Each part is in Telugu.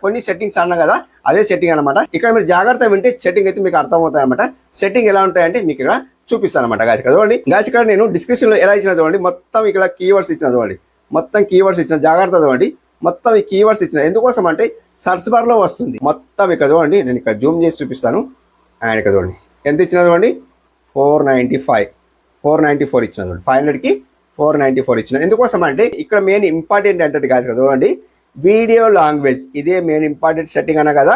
కొన్ని సెట్టింగ్స్ అన్నా కదా, అదే సెట్టింగ్ అనమాట. ఇక్కడ మీరు జాగ్రత్త వింటే సెట్టింగ్ అయితే మీకు అర్థమవుతాయి అనమాట. సెట్టింగ్ ఎలా ఉంటాయంటే మీకు ఇక్కడ చూపిస్తాను అనమాట గాయస్. చూడండి గాయస్, ఇక్కడ నేను డిస్క్రిప్షన్ లో ఎలా ఇచ్చిన చూడండి, మొత్తం ఇక్కడ కీవర్డ్స్ ఇచ్చిన చూడండి, మొత్తం కీవర్డ్స్ ఇచ్చిన, జాగ్రత్త చూడండి, మొత్తం ఈ కీవర్డ్స్ ఇచ్చిన. ఎందుకోసం అంటే సర్చ్ బార్ లో వస్తుంది మొత్తం. ఇక్కడ చూడండి, నేను ఇక్కడ జూమ్ చేసి చూపిస్తాను. అండ్ ఇక్కడ చూడండి ఎంత ఇచ్చిన చూడండి, 494 ఇచ్చిన చూడండి, 500కి 494 ఇచ్చిన. ఎందుకోసం అంటే ఇక్కడ మెయిన్ ఇంపార్టెంట్ అంటే గాయస్ చూడండి, వీడియో లాంగ్వేజ్ ఇదే మెయిన్ ఇంపార్టెంట్ సెట్టింగ్ అన్నా కదా,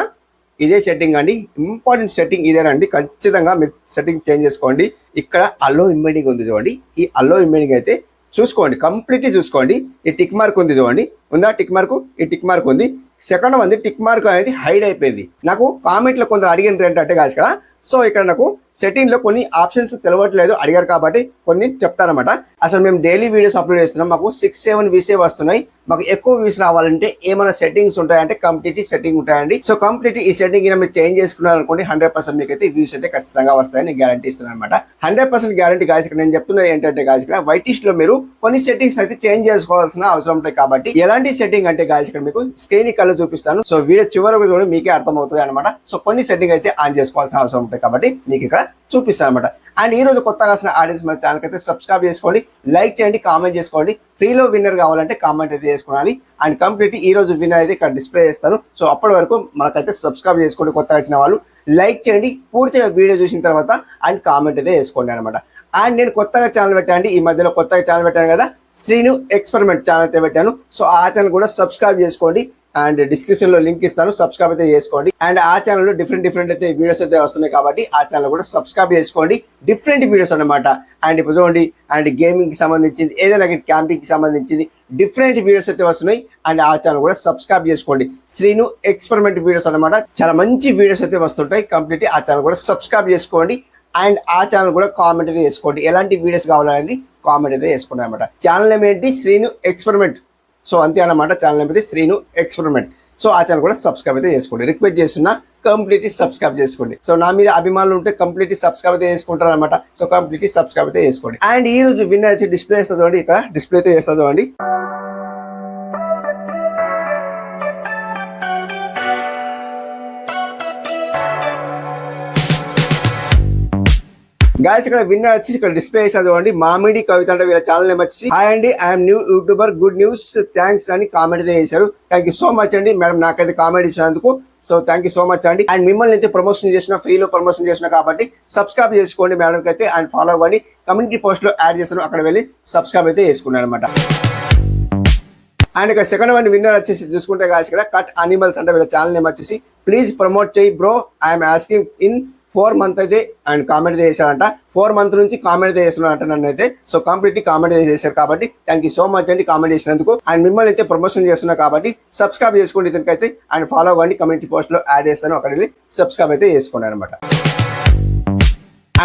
ఇదే సెట్టింగ్ అండి. ఇంపార్టెంట్ సెట్టింగ్ ఇదేనండి. ఖచ్చితంగా మీరు సెట్టింగ్ చేంజ్ చేసుకోండి. ఇక్కడ అల్లో ఇమ్మేడింగ్ ఉంది చూడండి, ఈ అల్లో ఇమ్మేడింగ్ అయితే చూసుకోండి, కంప్లీట్లీ చూసుకోండి. ఈ టిక్ మార్క్ ఉంది చూడండి, ఉందా టిక్ మార్క్, ఈ టిక్ మార్క్ ఉంది. సెకండ్ ఉంది టిక్ మార్క్ అనేది హైడ్ అయిపోయింది. నాకు కామెంట్లో కొందరు అడిగిన ఏంటంటే కాదు ఇక్కడ, సో ఇక్కడ నాకు సెట్టింగ్ లో కొన్ని ఆప్షన్స్ తెలియట్లేదు, అడిగారు కాబట్టి కొన్ని చెప్తానమాట. అసలు మేము డైలీ వీడియోస్ అప్లోడ్ చేస్తున్నాం, మాకు 6-7 వ్యూస్ వస్తున్నాయి. మాకు ఎక్కువ వ్యూస్ రావాలంటే ఏమైనా సెట్టింగ్స్ ఉంటాయంటే కంప్లీట్ సెట్టింగ్ ఉంటాయండి. సో కంప్లీట్ ఈ సెట్టింగ్ మీరు చేంజ్ చేసుకున్నారనుకోండి 100% మీకు అయితే వ్యూస్ అయితే ఖచ్చితంగా వస్తాయని నేను గ్యారంటీ ఇస్తున్నాను అనమాట. 100% గ్యారంటీ గాయస్. ఇక్కడ నేను చెప్తున్నది ఏంటంటే గాయస్, ఇక్కడ వైటిష్ లో మీరు కొన్ని సెట్టింగ్స్ అయితే చేంజ్ చేసుకోవాల్సిన అవసరం ఉంటాయి. కాబట్టి ఎలాంటి సెట్టింగ్ అంటే గాయస్, ఇక్కడ మీకు స్క్రీన్ కళ్ళు చూపిస్తాను. సో వీడియో చివరకు కూడా మీకే అర్థమవుతుంది అనమాట. సో కొన్ని సెట్టింగ్ అయితే ఆన్ చేసుకోవాల్సిన అవసరం ఉంటాయి కాబట్టి మీకు ఇక్కడ చూపిస్తాను అనమాట. అండ్ ఈ రోజు కొత్తగా వచ్చిన ఆడియన్స్ మన ఛానల్ అయితే సబ్స్క్రైబ్ చేసుకోండి, లైక్ చేయండి, కామెంట్ చేసుకోండి. ఫ్రీలో విన్నర్ కావాలంటే కామెంట్ అయితే చేసుకోవాలి. అండ్ కంప్లీట్ ఈ రోజు విన్నర్ అయితే ఇక్కడ డిస్ప్లే చేస్తాను. సో అప్పటి వరకు మనకైతే సబ్స్క్రైబ్ చేసుకోండి, కొత్తగా వచ్చిన వాళ్ళు లైక్ చేయండి, పూర్తిగా వీడియో చూసిన తర్వాత అండ్ కామెంట్ అయితే వేసుకోండి అనమాట. అండ్ నేను కొత్తగా ఛానల్ పెట్టండి, ఈ మధ్యలో కొత్తగా ఛానల్ పెట్టాను కదా, శ్రీను ఎక్స్పెరిమెంట్ ఛానల్ అయితే పెట్టాను. సో ఆ ఛానల్ కూడా సబ్స్క్రైబ్ చేసుకోండి. అండ్ డిస్క్రిప్షన్ లో లింక్ ఇస్తాను, సబ్స్క్రైబ్ అయితే చేసుకోండి. అండ్ ఆ ఛానల్ లో డిఫరెంట్ అయితే వీడియోస్ అయితే వస్తున్నాయి కాబట్టి ఆ ఛానల్ కూడా సబ్స్క్రైబ్ చేసుకోండి. డిఫరెంట్ వీడియోస్ అన్నమాట. అండ్ ఇప్పుడు చూడండి, అండ్ గేమింగ్ కి సంబంధించింది, ఏదైనా క్యాంపింగ్ కి సంబంధించింది డిఫరెంట్ వీడియోస్ అయితే వస్తున్నాయి. అండ్ ఆ ఛానల్ కూడా సబ్స్క్రైబ్ చేసుకోండి. శ్రీను ఎక్స్పెరిమెంట్ వీడియోస్ అన్నమాట, చాలా మంచి వీడియోస్ అయితే వస్తుంటాయి. కంప్లీట్ ఆ ఛానల్ కూడా సబ్స్క్రైబ్ చేసుకోండి. అండ్ ఆ ఛానల్ కూడా కామెంట్ అయితే చేసుకోండి, ఎలాంటి వీడియోస్ కావాలనేది కామెంట్ అయితే చేసుకోండి అనమాట. ఛానల్ నేమ్ ఏంటి, శ్రీను ఎక్స్పెరిమెంట్. సో అంతే అన్నమాట, ఛానల్ నేమ్ అయితే శ్రీను ఎక్స్పెరిమెంట్. సో ఆ ఛానల్ కూడా సబ్స్క్రైబ్ అయితే చేసుకోండి. రిక్వెస్ట్ చేస్తున్నా కంప్లీట్లీ సబ్స్క్రైబ్ చేసుకోండి. సో నా మీద అభిమానులు ఉంటే కంప్లీట్లీ సబ్స్క్రైబ్ అయితే చేసుకుంటారు అనమాట. సో కంప్లీట్లీ సబ్స్క్రైబ్ అయితే చేసుకోండి. అండ్ ఈ రోజు విన్నర్ వచ్చి డిస్ప్లే చేస్తా చూడండి, ఇక్కడ డిస్ప్లే అయితే చేస్తా చూడండి. గాయస్ ఇక్కడ విన్నర్ వచ్చి ఇక్కడ డిస్ప్లే చేశారు చూడండి, మామిడి కవిత అంటే వీళ్ళ ఛానల్ నేమ్ వచ్చి హాయ్ అండి, I'm new YouTuber, good news, thanks అని కామెంట్ అయితే చేశారు. థ్యాంక్ యూ సో మచ్ అండి మేడం, నాకైతే కామెంట్ ఇచ్చినందుకు. So thank you so much అండి. అండ్ మిమ్మల్ని అయితే ప్రమోషన్ చేసిన, ఫ్రీలో ప్రమోషన్ చేసిన కాబట్టి సబ్స్క్రైబ్ చేసుకోండి మేడంకి అయితే. అండ్ ఫాలో అవ్వండి, కమ్యూనిటీ పోస్ట్ లో యాడ్ చేస్తాను, అక్కడ వెళ్ళి సబ్స్క్రైబ్ అయితే చేసుకున్నాను అనమాట. అండ్ ఇక్కడ సెకండ్ వన్ విన్నర్ వచ్చేసి చూసుకుంటే గాయస్, ఇక్కడ కట్ అనిమల్స్ అంటే వీళ్ళ ఛానల్ నేమ్ వచ్చేసి ప్లీజ్ ప్రమోట్ చేయి bro, I'm asking in 4 months అయితే అండ్ కామెంట్ చేశారంట. 4 months నుంచి కామెంట్ చేస్తున్నారంట నన్ను అయితే. సో కంప్లీట్లీ కామెంట్ చేశారు కాబట్టి థ్యాంక్ యూ సో మచ్ అండి కామెంట్ చేసినందుకు. అండ్ మిమ్మల్ని అయితే ప్రమోషన్ చేస్తున్నా కాబట్టి సబ్స్క్రైబ్ చేసుకోండి ఇతనికైతే. అండ్ ఫాలో అవ్వండి, కమ్యూనిటీ పోస్ట్ లో యాడ్ చేస్తాను, అక్కడ వెళ్ళి సబ్స్క్రైబ్ అయితే చేసుకోండి అనమాట.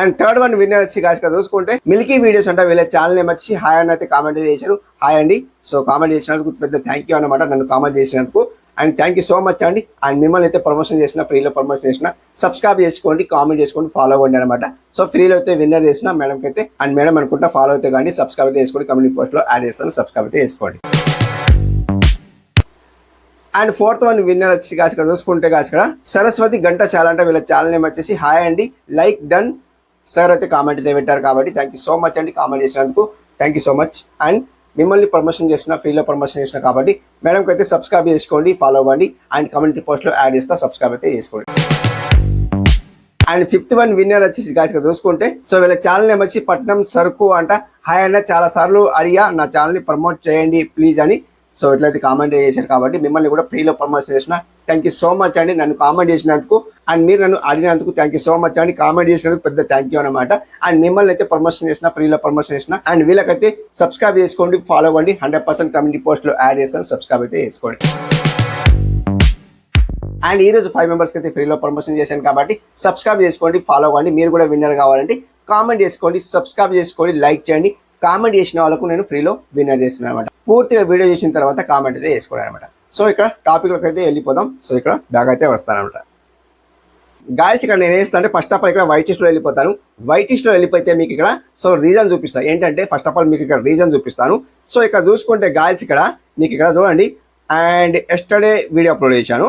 అండ్ థర్డ్ వన్ విన్నర్ వచ్చి గాయస్ చూసుకుంటే మిల్కీ వీడియోస్ అంటే వీళ్ళ ఛానల్ నేమ్ వచ్చి హాయ్ అని అయితే కామెంట్ చేశారు. హాయ్ అండి. సో కామెంట్ చేసినందుకు పెద్ద థ్యాంక్ యూ అనమాట, నన్ను కామెంట్ చేసినందుకు. And thank you so much అండి. అండ్ మిమ్మల్ని అయితే ప్రమోషన్ చేసిన, ఫ్రీలో ప్రమోషన్ చేసిన, సబ్స్క్రైబ్ చేసుకోండి, కామెంట్ చేసుకోండి, ఫాలో అవ్వండి అనమాట. సో ఫ్రీలో అయితే విన్నర్ చేసిన మేడంకి అయితే, అండ్ మేడం అనుకుంటా ఫాలో అయితే కానీ సబ్స్క్రైబ్ అయితే చేసుకోండి, కమ్యూనిటీ పోస్ట్ లో యాడ్ చేస్తాను, సబ్స్క్రైబ్ అయితే చేసుకోండి. అండ్ ఫోర్త్ వన్ విన్నర్ వచ్చి కాసి చూసుకుంటే కాసి ఇక్కడ సరస్వతి గంటశాల అంటే వీళ్ళ ఛానల్ నేమ్ వచ్చేసి హాయ్ అండి, లైక్ డన్ సార్ అయితే కామెంట్ అయితే పెట్టారు కాబట్టి థ్యాంక్ యూ సో మచ్ అండి కామెంట్ చేసినందుకు. Thank you so much. And మిమ్మల్ని ప్రమోషన్ చేసిన, ఫ్రీలో ప్రమోషన్ చేసిన కాబట్టి మేడంకి అయితే సబ్స్క్రైబ్ చేసుకోండి, ఫాలో అవ్వండి. అండ్ కమ్యూనిటీ పోస్ట్ లో యాడ్ చేస్తా, సబ్స్క్రైబ్ అయితే చేసుకోండి. అండ్ ఫిఫ్త్ వన్ విన్నర్ వచ్చేసి గాయస్ చూసుకుంటే, సో వీళ్ళ ఛానల్ నేమ్ వచ్చి పట్నం సరుకు అంట హాయ్ అన్న, చాలా సార్లు అడిగా నా ఛానల్ ని ప్రమోట్ చేయండి ప్లీజ్ అని. సో ఇట్లయితే కామెంట్ చేశారు కాబట్టి మిమ్మల్ని కూడా ఫ్రీలో ప్రమోషన్ చేసిన, థ్యాంక్ యూ సో మచ్ అండి నన్ను కామెంట్ చేసినందుకు. అండ్ మీరు నన్ను అడిగినందుకు థ్యాంక్ యూ సో మచ్ అండి, కామెంట్ చేసినందుకు పెద్ద థ్యాంక్ యూ అనమాట. అండ్ మిమ్మల్ని అయితే ప్రమోషన్ చేసిన, ఫ్రీలో ప్రమోషన్ చేసిన. అండ్ వీళ్ళకైతే సబ్స్క్రైబ్ చేసుకోండి, ఫాలో అవ్వండి, 100% కమ్యూనిటీ పోస్ట్ లో యాడ్ చేస్తాను, సబ్స్క్రైబ్ అయితే చేసుకోండి. అండ్ ఈ రోజు 5 members అయితే ఫ్రీలో ప్రమోషన్ చేశాను కాబట్టి సబ్స్క్రైబ్ చేసుకోండి, ఫాలో అవ్వండి. మీరు కూడా విన్నర్ కావాలంటే కామెంట్ చేసుకోండి, సబ్స్క్రైబ్ చేసుకోండి, లైక్ చేయండి. కామెంట్ చేసిన వాళ్ళకు నేను ఫ్రీలో విన్నర్ చేస్తున్నాను అనమాట. పూర్తిగా వీడియో చేసిన తర్వాత కామెంట్ అయితే చేసుకోండి అనమాట. సో ఇక్కడ టాపిక్ లోకి అయితే వెళ్ళిపోదాం. సో ఇక్కడ బ్యాగ్ అయితే వస్తానమాట గాయస్. ఇక్కడ నేను వేస్తా అంటే ఫస్ట్ ఆఫ్ ఆల్ ఇక్కడ వైట్ లిస్ట్ లో వెళ్ళిపోతాను. వైట్ లిస్ట్ లో వెళ్ళిపోతే మీకు ఇక్కడ సో రీజన్ చూపిస్తాను. ఏంటంటే ఫస్ట్ ఆఫ్ ఆల్ మీకు ఇక్కడ రీజన్ చూపిస్తాను. సో ఇక్కడ చూసుకుంటే గాయస్ ఇక్కడ మీకు ఇక్కడ చూడండి అండ్ ఎస్టర్డే వీడియో అప్లోడ్ చేశాను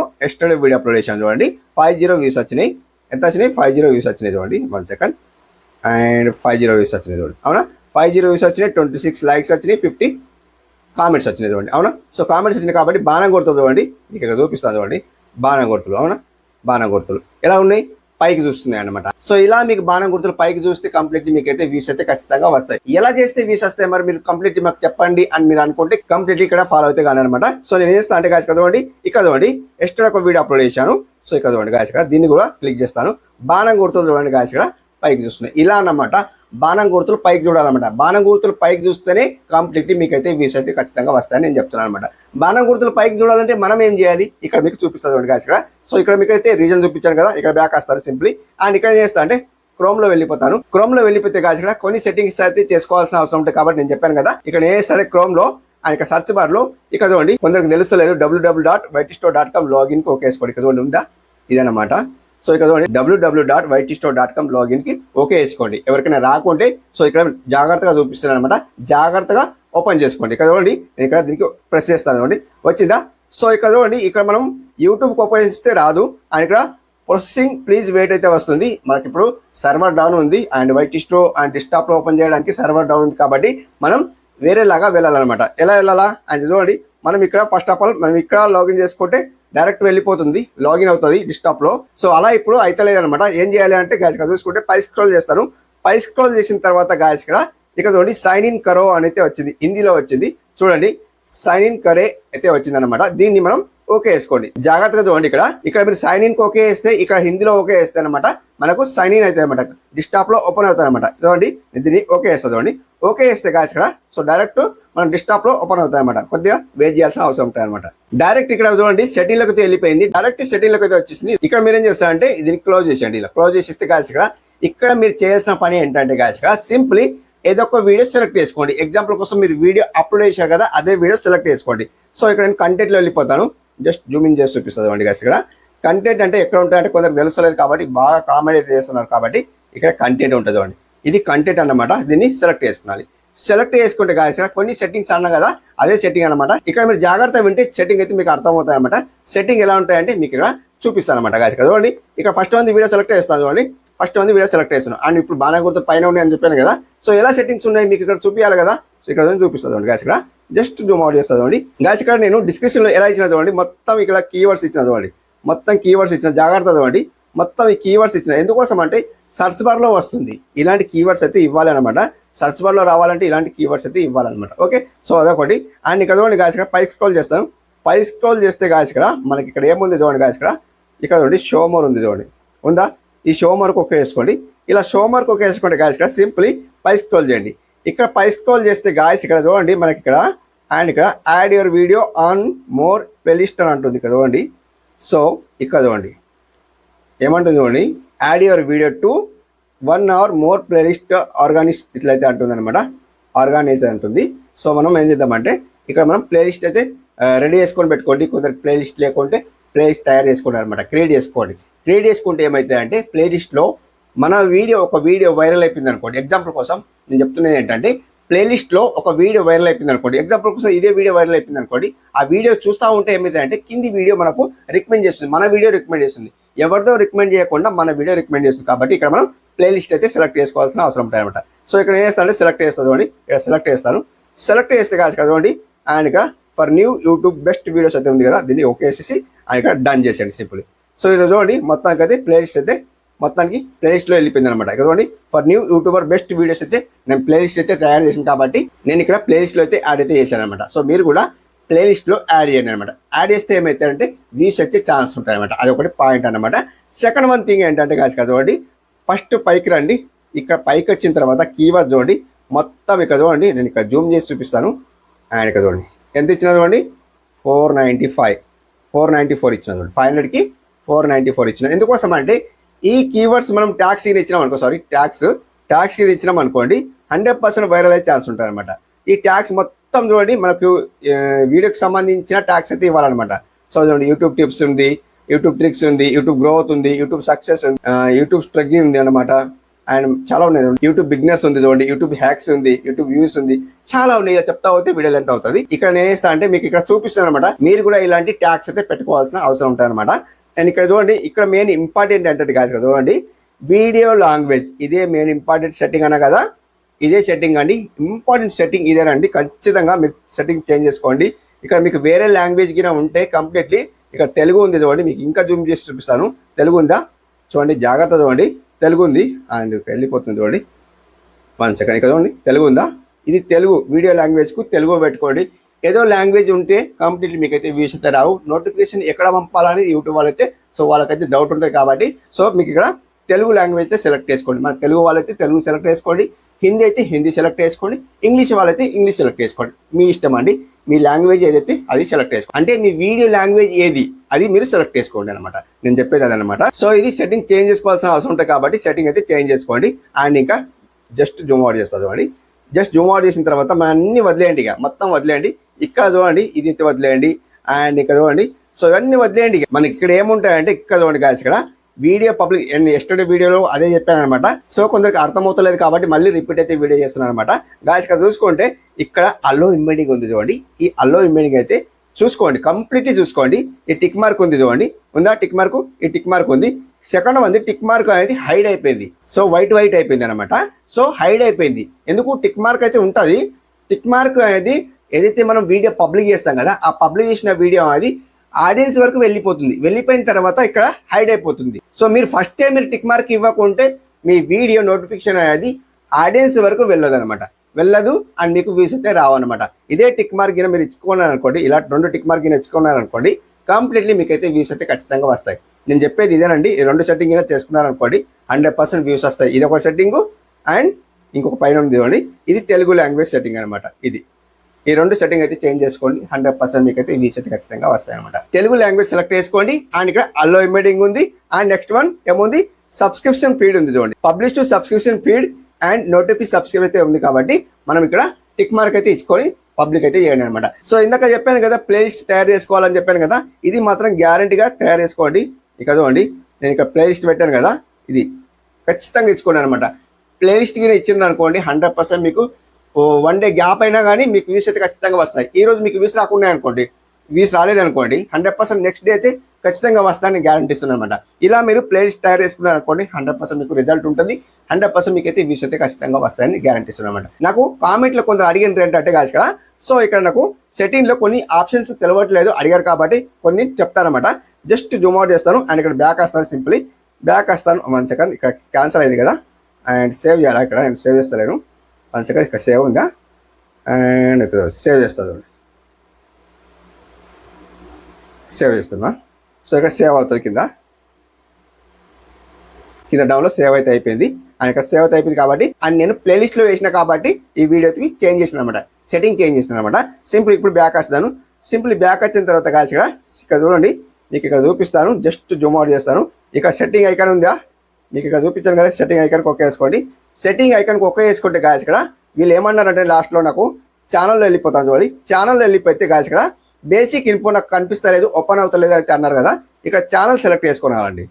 చూడండి 50 వ్యూస్ వచ్చినాయి. ఎంత వచ్చినాయి? 50 వ్యూస్ వచ్చినాయి చూడండి. 1 సెకండ్. అండ్ 50 వ్యూస్ వచ్చినాయి చూడండి. అవునా? 50 వ్యూస్ వచ్చినాయి, 26 లైక్స్ వచ్చినాయి, 50 కామెంట్స్ వచ్చినాయి చూడండి. అవునా? సో కామెంట్స్ వచ్చినాయి కాబట్టి బాణం గుర్తులు చూడండి, మీకు ఇక్కడ చూపిస్తాను చూడండి. బాణం గుర్తులు, అవునా? బాణం గుర్తులు ఎలా ఉన్నాయి? పైకి చూస్తున్నాయి అనమాట. సో ఇలా మీకు బాణం గుర్తులు పైకి చూస్తే కంప్లీట్లీ మీకు అయితే వ్యూస్ అయితే ఖచ్చితంగా వస్తాయి. ఎలా చేస్తే వ్యూస్ వస్తాయి మరి మీరు కంప్లీట్లీ మాకు చెప్పండి అని మీరు అనుకుంటే కంప్లీట్లీ ఇక్కడ ఫాలో అయితే కానీ అనమాట. సో నేను ఏం చేస్తాను అంటే గాయస్ చూడండి, ఇక్కడ చూడండి ఎక్స్ట్రా ఒక వీడియో అప్లోడ్ చేశాను. సో ఇక్కడ చూడండి గాయస్ ఇక్కడ దీన్ని కూడా క్లిక్ చేస్తాను. బాణం గుర్తులు చూడండి గాయస్ ఇక్కడ పైకి చూస్తున్నాయి. ఇలా అన్నమాట బాణం గుర్తులు పైకి చూడాలన్నమాట. బాణం గుర్తులు పైకి చూస్తేనే కంప్లీట్లీ మీకైతే వ్యూస్ అయితే ఖచ్చితంగా వస్తాయని నేను చెప్తున్నాను అనమాట. బాణం గుర్తులు పైకి చూడాలంటే మనం ఏం చేయాలి? ఇక్కడ మీకు చూపిస్తుంది చూడండి గాయస్ ఇక్కడ. సో ఇక్కడ మీకు అయితే రీజన్ చూపించాను కదా, ఇక్కడ బ్యాక్ వస్తారు సింప్లీ. అండ్ ఇక్కడ ఏం చేస్తా అంటే క్రోమ్ లో వెళ్ళిపోతాను. క్రోమ్ లో వెళ్ళిపోతే గాయస్ ఇక్కడ కొన్ని సెట్టింగ్స్ అయితే చేసుకోవాల్సిన అవసరం ఉంటుంది కాబట్టి నేను చెప్పాను కదా. ఇక్కడ ఏం చేస్తాను క్రోమ్ లో అండ్ ఇక్కడ సర్చ్ బార్ లో ఇక్కడ చూడండి, కొందరికి తెలుస్తలేదు www.whitestore.com లాగిన్ కి ఓకే వేసుకోండి. ఇక్కడ చూడండి ఉందా, ఇదన్నమాట. సో ఇక్కడ చూడండి www.whitestore.com లాగిన్ కి ఓకే వేసుకోండి. ఎవరికైనా రాకుంటే సో ఇక్కడ జాగ్రత్తగా చూపిస్తాను అనమాట, జాగ్రత్తగా ఓపెన్ చేసుకోండి. ఇక్కడ చూడండి నేను ఇక్కడ దీనికి ప్రెస్ చేస్తాను చూడండి, వచ్చిందా? సో ఇక్కడ చూడండి ఇక్కడ మనం యూట్యూబ్కి ఓపెన్ చేస్తే రాదు. అండ్ ఇక్కడ ప్రొసెసింగ్ ప్లీజ్ వెయిట్ అయితే వస్తుంది. మనకి ఇప్పుడు సర్వర్ డౌన్ ఉంది అండ్ వైటిస్టో అండ్ డెస్క్టాప్ లో ఓపెన్ చేయడానికి సర్వర్ డౌన్ ఉంది కాబట్టి మనం వేరేలాగా వెళ్ళాలన్నమాట. ఎలా వెళ్ళాలా అని చూడండి, మనం ఇక్కడ ఫస్ట్ ఆఫ్ ఆల్ మనం ఇక్కడ లాగిన్ చేసుకుంటే డైరెక్ట్ వెళ్ళిపోతుంది, లాగిన్ అవుతుంది డెస్క్టాప్ లో. సో అలా ఇప్పుడు అయితే లేదనమాట. ఏం చేయాలి అంటే గాయస్ చూసుకుంటే పై స్క్రోల్ చేస్తాను. పై స్క్రోల్ చేసిన తర్వాత గాయస్ ఇక్కడ చూడండి సైన్ ఇన్ కరో అని అయితే వచ్చింది, హిందీలో వచ్చింది చూడండి. సైన్ ఇన్ కరే అయితే వచ్చింది అనమాట. దీన్ని మనం ఓకే వేసుకోండి. జాగ్రత్తగా చూడండి ఇక్కడ మీరు సైన్ ఇన్ ఓకే వేస్తే ఇక్కడ హిందీలో ఓకే వేస్తే అనమాట మనకు సైన్ ఇన్ అవుతుంది అనమాట, డెస్క్టాప్ లో ఓపెన్ అవుతుంది అనమాట. చూడండి దీన్ని ఓకే వేస్తుంది చూడండి. ఓకే వేస్తే గాయస్ ఇక్కడ సో డైరెక్ట్ మన డెస్క్టాప్ లో ఓపెన్ అవుతాయి అనమాట. కొద్దిగా వెయిట్ చేయాల్సిన అవసరం ఉంటుంది అనమాట. డైరెక్ట్ ఇక్కడ చూడండి సెట్టింగ్ లోకి వెళ్ళిపోయింది, డైరెక్ట్ సెట్టింగ్ లోకి అయితే వచ్చేసింది. ఇక్కడ మీరు ఏం చేస్తారంటే దీన్ని క్లోజ్ చేసేయండి. ఇలా క్లోజ్ చేసిస్తే గాయస్ ఇక్కడ మీరు చేయాల్సిన పని ఏంటంటే గాయస్ సింప్లీ ఏదో ఒక వీడియో సెలెక్ట్ చేసుకోండి. ఎగ్జాంపుల్ కోసం మీరు వీడియో అప్లోడ్ చేశారు కదా, అదే వీడియో సెలెక్ట్ చేసుకోండి. సో ఇక్కడ నేను కంటెంట్ లో వెళ్ళిపోతాను, జస్ట్ జూమ్ ఇన్ చేసి చూపిస్తుంది అండి గాయస్. ఇక్కడ కంటెంట్ అంటే ఎక్కడ ఉంటాయంటే కొందరు తెలుస్తలేదు కాబట్టి బాగా కామెడీ చేస్తున్నారు కాబట్టి ఇక్కడ కంటెంట్ ఉంటుంది చూడండి. ఇది కంటెంట్ అన్నమాట. దీన్ని సెలెక్ట్ చేసుకోవాలి. సెలెక్ట్ చేసుకుంటే గాయస్ కొన్ని సెట్టింగ్స్ అన్నా కదా, అదే సెట్టింగ్ అనమాట. ఇక్కడ మీరు జాగ్రత్త వింటే సెట్టింగ్ అయితే మీకు అర్థమవుతాయి అనమాట. సెట్టింగ్ ఎలా ఉంటాయంటే మీకు ఇక్కడ చూపిస్తాను అనమాట గాయస్. చూడండి ఇక్కడ ఫస్ట్ మంది వీడియో సెలెక్ట్ చేస్తాను చూడండి, ఫస్ట్ మంది వీడియో సెలెక్ట్ చేస్తున్నాను. అండ్ ఇప్పుడు బాగా గుర్తు పైన ఉన్నాయి అని చెప్పాను కదా. సో ఎలా సెట్టింగ్స్ ఉన్నాయి మీకు ఇక్కడ చూపించాలి కదా. సో ఇక్కడ చూపిస్తుంది గాయస్. ఇక్కడ జస్ట్ జూమ్ అవుట్ చేస్తుంది చూడండి గాయస్. ఇక్కడ నేను డిస్క్రిప్షన్ లో ఎలా ఇచ్చిన చూడండి, మొత్తం ఇక్కడ కీవర్డ్స్ ఇచ్చిన చూడండి, మొత్తం కీవర్డ్స్ ఇచ్చిన. జాగ్రత్త చూడండి మొత్తం ఈ కీవర్డ్స్ ఇచ్చిన. ఎందుకోసం అంటే సర్చ్ బార్ లో వస్తుంది, ఇలాంటి కీవర్డ్స్ అయితే ఇవ్వాలి అనమాట. సర్చ్ బార్ లో రావాలంటే ఇలాంటి కీవర్డ్స్ అయితే ఇవ్వాలన్నమాట. ఓకే, సో అదొకటి. అండ్ ఇక్కడ చూడండి గాయస్ ఇక్కడ పై స్క్రోల్ చేస్తాను. పై స్క్రోల్ చేస్తే గాయస్ ఇక్కడ మనకి ఇక్కడ ఏముంది చూడండి గాయస్. ఇక్కడ చూడండి షో మోర్ ఉంది చూడండి, ఉందా? ఈ షో మార్క్ ఓకే వేసుకోండి. ఇలా షో మార్క్ ఓకే వేసుకోండి గాయస్. ఇక్కడ సింప్లీ పై స్క్రోల్ చేయండి. ఇక్కడ పై స్క్రోల్ చేస్తే గాయస్ ఇక్కడ చూడండి మనకి ఇక్కడ అండ్ ఇక్కడ add your video on more playlist అని అంటుంది ఇక్కడ చూడండి. సో ఇక్కడ చూడండి ఏమంటుంది చూడండి, add your video to 1 hour more playlist organic ఇట్లయితే అంటుంది అనమాట, ఆర్గానైజ్ అంటుంది. సో మనం ఏం చేద్దామంటే ఇక్కడ మనం ప్లేలిస్ట్ అయితే రెడీ చేసుకొని పెట్టుకోండి. కొందరికి ప్లేలిస్ట్ లేకుంటే ప్లేలిస్ట్ తయారు చేసుకోండి అనమాట, క్రియేట్ చేసుకోండి. క్రియేట్ చేసుకుంటే ఏమైతే అంటే ప్లేలిస్ట్లో మన ఒక వీడియో వైరల్ అయిపోయింది అనుకోండి. ఎగ్జాంపుల్ కోసం నేను చెప్తున్నది ఏంటంటే ప్లేలిస్ట్లో ఒక వీడియో వైరల్ అయిపోయింది అనుకోండి. ఎగ్జాంపుల్ కోసం ఇదే వీడియో వైరల్ అయిపోయింది అనుకోండి. ఆ వీడియో చూస్తూ ఉంటే ఏమైతే అంటే కింది వీడియో మనకు రికమెండ్ చేస్తుంది, మన వీడియో రికమెండ్ చేస్తుంది. ఎవరితో రికమెండ్ చేయకుండా మన వీడియో రికమెండ్ చేస్తుంది. కాబట్టి ఇక్కడ మనం ప్లేలిస్ట్ అయితే సెలెక్ట్ చేసుకోవాల్సిన అవసరం ఉంటుంది అనమాట. సో ఇక్కడ ఏం చేస్తానంటే సెలెక్ట్ చేస్తాను చూడండి, ఇక్కడ సెలెక్ట్ చేస్తాను. సెలెక్ట్ చేస్తే కాదు చూడండి అండ్ ఇక్కడ for new YouTube best videos అయితే ఉంది కదా, దీన్ని ఓకే వేసేసి అండ్ ఇక్కడ డన్ చేసేయండి సింపుల్. సో ఇక్కడ చూడండి మొత్తానికి అయితే ప్లేలిస్ట్ అయితే మొత్తానికి ప్లేలిస్ట్లో వెళ్ళిపోయింది అనమాట. ఇక్కడ చూడండి for new YouTuber best videos అయితే నేను ప్లేలిస్ట్ అయితే తయారు చేసాను కాబట్టి నేను ఇక్కడ ప్లేలిస్ట్లో అయితే యాడ్ అయితే చేశాను అనమాట. సో మీరు కూడా ప్లేలిస్ట్లో యాడ్ చేయండి అనమాట. యాడ్ చేస్తే ఏమవుతాయంటే వ్యూస్ వచ్చే ఛాన్స్ ఉంటాయి అనమాట. అది ఒకటి పాయింట్ అనమాట. సెకండ్ వన్ థింగ్ ఏంటంటే కాదు చూడండి ఫస్ట్ పైకి రండి. ఇక్కడ పైకి వచ్చిన తర్వాత కీవర్డ్ చూడండి మొత్తం ఇక్కడ చూడండి, నేను ఇక్కడ జూమ్ చేసి చూపిస్తాను. అండ్ ఇక్కడ చూడండి ఎంత ఇచ్చిన చూడండి 494 ఇచ్చిన చూడండి, 500కి 494 ఇచ్చిన. ఎందుకోసం అంటే ఈ కీవర్డ్స్ మనం ట్యాక్స్ ఇచ్చినాం అనుకో, సారీ ట్యాక్స్ ఇచ్చినాం అనుకోండి 100% వైరల్ అయ్యే ఛాన్స్ ఉంటుంది అనమాట. ఈ ట్యాక్స్ మొత్తం చూడండి మనకు వీడియోకి సంబంధించిన ట్యాక్స్ అయితే ఇవ్వాలన్నమాట. సో చూడండి యూట్యూబ్ టిప్స్ ఉంది, యూట్యూబ్ ట్రిక్స్ ఉంది, యూట్యూబ్ గ్రోత్ ఉంది, యూట్యూబ్ సక్సెస్ ఉంది, యూట్యూబ్ స్ట్రగ్లింగ్ ఉంది అనమాట. అండ్ చాలా ఉన్నాయి. యూట్యూబ్ బిగినర్స్ ఉంది చూడండి, యూట్యూబ్ హ్యాక్స్ ఉంది, యూట్యూబ్ వ్యూస్ ఉంది, చాలా ఉన్నాయి. ఇలా చెప్తా పోతే వీడియో లెంత్ అవుతుంది. ఇక్కడ నేను చేస్తా అంటే మీకు ఇక్కడ చూపిస్తాను అనమాట. మీరు కూడా ఇలాంటి ట్యాగ్స్ అయితే పెట్టుకోవాల్సిన అవసరం ఉంటుంది అనమాట. అండ్ ఇక్కడ చూడండి, ఇక్కడ మెయిన్ ఇంపార్టెంట్ అంటే కాదు కదా, చూడండి వీడియో లాంగ్వేజ్ ఇదే మెయిన్ ఇంపార్టెంట్ సెట్టింగ్ అన్న కదా, ఇదే సెట్టింగ్ అండి. ఇంపార్టెంట్ సెట్టింగ్ ఇదేనండి. ఖచ్చితంగా మీరు సెట్టింగ్ చేంజ్ చేసుకోండి. ఇక్కడ మీకు వేరే లాంగ్వేజ్ గిన ఉంటే కంప్లీట్లీ ఇక్కడ తెలుగు ఉంది చూడండి, మీకు ఇంకా జూమ్ చేసి చూపిస్తాను. తెలుగు ఉందా చూడండి, జాగ్రత్త చూడండి, తెలుగు ఉంది. అండ్ వెళ్ళిపోతుంది చూడండి, 1 సెకండ్. ఇక్కడ చూడండి, తెలుగు ఉందా, ఇది తెలుగు వీడియో లాంగ్వేజ్కు తెలుగు పెట్టుకోండి. ఏదో లాంగ్వేజ్ ఉంటే కంప్లీట్లీ మీకైతే వ్యూస్ అయితే రావు. నోటిఫికేషన్ ఎక్కడ పంపాలని యూట్యూబ్ వాళ్ళైతే వాళ్ళకైతే డౌట్ ఉంటుంది కాబట్టి మీకు ఇక్కడ తెలుగు లాంగ్వేజ్ అయితే సెలెక్ట్ చేసుకోండి. మన తెలుగు వాళ్ళైతే తెలుగు సెలెక్ట్ చేసుకోండి, హిందీ అయితే హిందీ సెలెక్ట్ చేసుకోండి, ఇంగ్లీష్ వాళ్ళైతే ఇంగ్లీష్ సెలెక్ట్ చేసుకోండి. మీ ఇష్టం అండి, మీ లాంగ్వేజ్ ఏదైతే అది సెలెక్ట్ చేసుకోండి. అంటే మీ వీడియో లాంగ్వేజ్ ఏది అది మీరు సెలెక్ట్ చేసుకోండి అనమాట. నేను చెప్పేది అదనమాట. సో ఇది సెట్టింగ్ చేంజ్ చేసుకోవాల్సిన అవసరం ఉంటుంది కాబట్టి సెట్టింగ్ అయితే చేంజ్ చేసుకోండి. అండ్ ఇంకా జస్ట్ జూమ్ అవుట్ చేస్తుంది చూడండి. జస్ట్ జూమ్ అవుట్ చేసిన తర్వాత మన అన్ని వదిలేయండి, ఇక మొత్తం వదిలేయండి. ఇక్కడ చూడండి, ఇది వదిలేయండి. అండ్ ఇక్కడ చూడండి, సో ఇవన్నీ వదిలేయండి. మనకి ఇక్కడ ఏముంటాయంటే ఇక్కడ చూడండి గాయస్, ఇక్కడ వీడియో పబ్లిక్ ఎస్టర్డే వీడియోలో అదే చెప్పాను అనమాట. సో కొందరికి అర్థమవుతలేదు కాబట్టి మళ్ళీ రిపీట్ అయితే వీడియో చేస్తున్నాను అనమాట. గాయస్ ఇక్కడ చూసుకుంటే ఇక్కడ అల్లో ఇమ్మేడింగ్ ఉంది చూడండి. ఈ అల్లో ఇమ్మేడింగ్ అయితే చూసుకోండి, కంప్లీట్లీ చూసుకోండి. ఈ టిక్ మార్క్ ఉంది చూడండి, ఉందా టిక్ మార్క్, ఈ టిక్ మార్క్ ఉంది. సెకండ్ ఉంది టిక్ మార్క్ అనేది హైడ్ అయిపోయింది. సో వైట్ అయిపోయింది అనమాట. సో హైడ్ అయిపోయింది ఎందుకు, టిక్ మార్క్ అయితే ఉంటుంది. టిక్ మార్క్ అనేది ఏదైతే మనం వీడియో పబ్లిక్ చేస్తాం కదా, ఆ పబ్లిక్ చేసిన వీడియో అనేది ఆడియన్స్ వరకు వెళ్ళిపోతుంది. వెళ్ళిపోయిన తర్వాత ఇక్కడ హైడ్ అయిపోతుంది. సో మీరు ఫస్ట్ టైం మీరు టిక్ మార్క్ ఇవ్వకుంటే మీ వీడియో నోటిఫికేషన్ అనేది ఆడియన్స్ వరకు వెళ్ళదు అనమాట, వెళ్ళదు. అండ్ మీకు వ్యూస్ అయితే రావన్నమాట. ఇదే టిక్ మార్క్ గిన మీరు ఇచ్చుకున్నారు అనుకోండి, ఇలా 2 టిక్ మార్క్ గిన ఇచ్చుకున్నారు అనుకోండి, కంప్లీట్లీ మీకైతే వ్యూస్ అయితే ఖచ్చితంగా వస్తాయి. నేను చెప్పేది ఇదేనండి. ఈ 2 సెట్టింగ్ గిన చేసుకున్నారు అనుకోండి, 100% వ్యూస్ వస్తాయి. ఇది ఒక సెట్టింగ్ అండ్ ఇంకొక పైన ఉంది చూడండి, ఇది తెలుగు లాంగ్వేజ్ సెట్టింగ్ అనమాట. ఇది ఈ 2 సెట్టింగ్ అయితే చేంజ్ చేసుకోండి, 100% మీకు అయితే వ్యూస్ అయితే ఖచ్చితంగా వస్తాయి అనమాట. తెలుగు లాంగ్వేజ్ సెలెక్ట్ చేసుకోండి. అండ్ ఇక్కడ అల్లో ఇమేజింగ్ ఉంది. అండ్ నెక్స్ట్ వన్ ఏముంది, సబ్స్క్రిప్షన్ ఫీడ్ ఉంది చూడండి. Publish to subscription feed and notify subscribe అయితే ఉంది కాబట్టి మనం ఇక్కడ టిక్ మార్క్ అయితే ఇచ్చుకొని పబ్లిక్ అయితే చేయండి అనమాట. సో ఇందాక చెప్పాను కదా, ప్లేలిస్ట్ తయారు చేసుకోవాలని చెప్పాను కదా, ఇది మాత్రం గ్యారంటీగా తయారు చేసుకోండి. ఇక్కడ చూడండి, నేను ఇక్కడ ప్లేలిస్ట్ పెట్టాను కదా, ఇది ఖచ్చితంగా ఇచ్చుకోండి అనమాట. ప్లేలిస్ట్ కింద ఇచ్చింది అనుకోండి, 100% మీకు 1 డే గ్యాప్ అయినా కానీ మీకు వ్యూస్ అయితే ఖచ్చితంగా వస్తాయి. ఈ రోజు మీకు వ్యూస్ రాకుండా అనుకోండి, వ్యూస్ రాలేదనుకోండి, 100% నెక్స్ట్ డే అయితే ఖచ్చితంగా వస్తానని గ్యారంటీ ఇస్తున్నాను అనమాట. ఇలా మీరు ప్లేలిస్ట్ తయారు చేసుకున్నారు అనుకోండి, 100% మీకు రిజల్ట్ ఉంటుంది. 100% మీకు అయితే వ్యూస్ అయితే ఖచ్చితంగా వస్తాయని గ్యారంటీ ఇస్తున్నాను అనమాట. నాకు కామెంట్లో కొందరు అడిగిన ఏంటంటే కాదు ఇక్కడ, సో ఇక్కడ నాకు సెట్టింగ్లో కొన్ని ఆప్షన్స్ తెలియట్లేదు, అడిగారు కాబట్టి కొన్ని చెప్తానమాట. జస్ట్ జూమ్ అవుట్ చేస్తాను అండ్ ఇక్కడ బ్యాక్ వస్తాను, సింప్లీ బ్యాక్ వస్తాను. 1 సెకండ్, ఇక్కడ క్యాన్సల్ అయింది కదా, అండ్ సేవ్ చేయాలి. ఇక్కడ నేను సేవ్ చేస్తలేను, 1 సెకండ్, ఇక్కడ సేవ్ ఉందా, అండ్ ఇక్కడ సేవ్ చేస్తాను, సేవ్ చేస్తున్నా. సో ఇక్కడ సేవ్ అవుతుంది, కింద డౌన్లో సేవ్ అయితే అయిపోయింది. అండ్ ఇక్కడ సేవ్ అయితే అయిపోయింది కాబట్టి, అండ్ నేను ప్లేలిస్ట్లో వేసిన కాబట్టి ఈ వీడియోకి చేంజ్ చేసిన అనమాట, సెట్టింగ్ చేంజ్ చేసిన అనమాట. సింపుల్ ఇప్పుడు బ్యాక్ వస్తాను. సింపుల్ బ్యాక్ వచ్చిన తర్వాత కాల్సి ఇక్కడ చూడండి, మీకు ఇక్కడ చూపిస్తాను. జస్ట్ జూమ్ అవుట్ చేస్తాను. ఇక్కడ సెట్టింగ్ ఐకాన్ ఉందా, మీకు ఇక్కడ చూపించాను కదా, సెట్టింగ్ ఐకాన్కి ఒకే వేసుకోండి. సెట్టింగ్ ఐకాన్కి ఒకే వేసుకుంటే కాల్సి ఇక్కడ వీళ్ళు ఏమన్నారంటే లాస్ట్లో నాకు ఛానల్లో వెళ్ళిపోతాను చూడండి. ఛానల్లో వెళ్ళిపోతే కాల్సి ఇక్కడ బేసిక్ ఇన్ఫో నాకు కనిపిస్తలేదు, ఓపెన్ అవుతలేదు అయితే అన్నారు కదా, ఇక్కడ ఛానల్ సెలెక్ట్ చేసుకోవాలండి.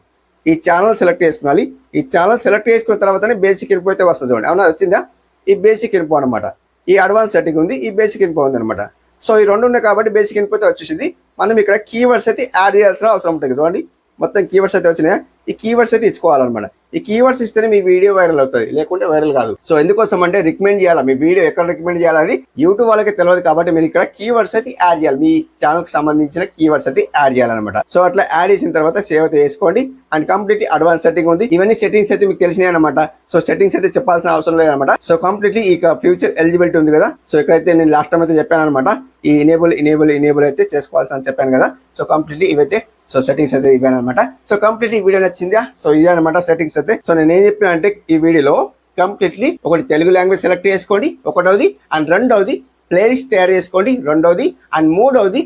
ఈ ఛానల్ సెలెక్ట్ చేసుకోవాలి. ఈ ఛానల్ సెలెక్ట్ చేసుకున్న తర్వాతనే బేసిక్ ఇన్ఫో అయితే వస్తుంది చూడండి. అవునా, వచ్చిందా? ఈ బేసిక్ ఇన్ఫో అనమాట. ఈ అడ్వాన్స్ సెట్టింగ్ ఉంది, ఈ బేసిక్ ఇన్ఫో ఉంది అనమాట. సో ఈ 2 ఉన్నాయి కాబట్టి బేసిక్ ఇన్ఫో అయితే వచ్చేసింది. మనం ఇక్కడ కీవర్డ్స్ అయితే యాడ్ చేయాల్సిన అవసరం ఉంటుంది చూడండి. మొత్తం కీవర్డ్స్ అయితే వచ్చినాయా, ఈ కీవర్డ్స్ అయితే ఇచ్చుకోవాలన్నమాట. ఈ కీవర్డ్స్ ఇస్తేనే మీ వీడియో వైరల్ అవుతుంది, లేకుంటే వైరల్ కాదు. సో ఎందుకోసం అంటే రికమెండ్ చేయాలి, మీ వీడియో ఎక్కడ రికమెండ్ చేయాలని యూట్యూబ్ వాళ్ళకి తెలియదు కాబట్టి మీరు ఇక్కడ కీవర్డ్స్ అయితే యాడ్ చేయాలి, మీ ఛానల్కి సంబంధించిన కీవర్డ్స్ అయితే యాడ్ చేయాలన్నమాట. సో అట్లా యాడ్ చేసిన తర్వాత సేవ్ అయితే చేసుకోండి. అండ్ కంప్లీట్ అడ్వాన్స్ సెట్టింగ్ ఉంది. ఇవన్నీ సెట్టింగ్స్ అయితే మీకు తెలిసినాయి అనమాట. సో సెట్టింగ్స్ అయితే చెప్పాల్సిన అవసరం లేదనమాట. సో కంప్లీట్లీ ఇక ఫ్యూచర్ ఎలిజిబిలిటీ ఉంది కదా, సో ఇక్కడైతే నేను లాస్ట్ టైం అయితే చెప్పాను అనమాట, ఈ ఇనేబుల్ అయితే చేసుకోవాల్సి అని చెప్పాను కదా. సో కంప్లీట్లీ ఇవైతే సో సెట్టింగ్స్ అయితే ఇవ్వానమాట. సో కంప్లీట్లీ వీడియో నచ్చిందా? సో ఇదే అనమాట సెట్టింగ్స్ అయితే. సో నేను ఏం చెప్పినా అంటే ఈ వీడియోలో కంప్లీట్లీ ఒకటి తెలుగు లాంగ్వేజ్ సెలెక్ట్ చేసుకోండి, ఒకటవది. అండ్ రెండవది ప్లేలిస్ట్ తయారు చేసుకోండి, రెండవది. అండ్ మూడవది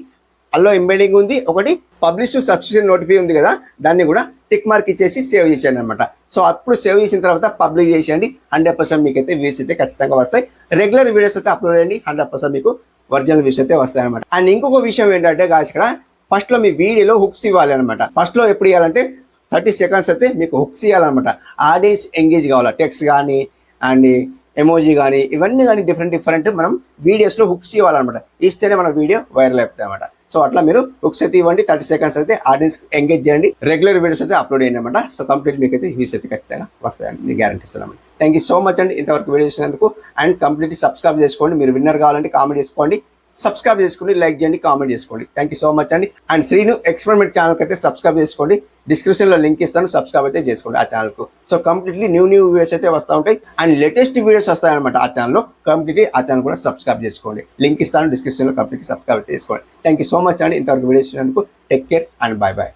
అల్లో ఎంబెడింగ్ ఉంది, ఒకటి పబ్లిష్ టు సబ్స్క్రిప్షన్ నోటిఫై ఉంది కదా, దాన్ని కూడా టిక్ మార్క్ ఇచ్చేసి సేవ్ చేసాను అనమాట. సో అప్పుడు సేవ్ చేసిన తర్వాత పబ్లిక్ చేసేయండి, 100% మీకు అయితే వ్యూస్ అయితే ఖచ్చితంగా వస్తాయి. రెగ్యులర్ వీడియోస్ అయితే అప్లోడ్ చేయండి, 100% మీకు ఒరిజినల్ వ్యూస్ అయితే వస్తాయి అనమాట. అండ్ ఇంకొక విషయం ఏంటంటే గాయస్, ఇక్కడ ఫస్ట్ లో మీ వీడియోలో హుక్స్ ఇవ్వాలి అనమాట. ఫస్ట్ లో ఎప్పుడు ఇవ్వాలంటే 30 సెకండ్స్ అయితే మీకు హుక్స్ ఇవ్వాలన్నమాట. ఆడియన్స్ ఎంగేజ్ కావాలి. టెక్స్ట్ కానీ అండ్ ఎమోజీ కానీ ఇవన్నీ కానీ డిఫరెంట్ మనం వీడియోస్లో హుక్స్ ఇవ్వాలన్నమాట. ఇస్తేనే మన వీడియో వైరల్ అవుతుంది అనమాట. సో అట్లా మీరు హుక్స్ అయితే ఇవ్వండి. 30 సెకండ్స్ అయితే ఆడియన్స్ ఎంగేజ్ చేయండి. రెగ్యులర్ వీడియోస్ అయితే అప్లోడ్ చేయండి అనమాట. సో కంప్లీట్ మీకు అయితే వ్యూస్ అయితే ఖచ్చితంగా వస్తాయండి, నేను గ్యారంటీ ఇస్తున్నాను. థ్యాంక్ యూ సో మచ్ అండి ఇంతవరకు వీడియో చేసినందుకు. అండ్ కంప్లీట్ సబ్స్క్రైబ్ చేసుకోండి. మీరు విన్నర్ కావాలంటే కామెంట్ చేసుకోండి, సబ్స్క్రైబ్ చేసుకోండి, లైక్ చేయండి, కామెంట్ చేసుకోండి. థ్యాంక్ యూ సో మచ్ అండి. అండ్ శ్రీను ఎక్స్పెరిమెంట్ ఛానల్కి అయితే సబ్స్క్రైబ్ చేసుకోండి. డిస్క్రిప్షన్లో లింక్ ఇస్తాను, సబ్స్క్రైబ్ అయితే చేసుకోండి ఆ ఛానల్కు. సో కంప్లీట్లీ న్యూ వీడియోస్ అయితే వస్తూ ఉంటాయి అండ్ లేటెస్ట్ వీడియోస్ వస్తాయన్నమాట ఆ ఛానల్లో. కంప్లీట్లీ ఆ ఛానల్ కూడా సబ్స్క్రైబ్ చేసుకోండి. లింక్ ఇస్తాను డిస్క్రిప్షన్లో, కంప్లీట్లీ సబ్స్క్రైబ్ చేసుకోండి. థ్యాంక్ యూ సో మచ్ అండి ఇంతవరకు వీడియోస్ చేసినందుకు. Take care and bye bye.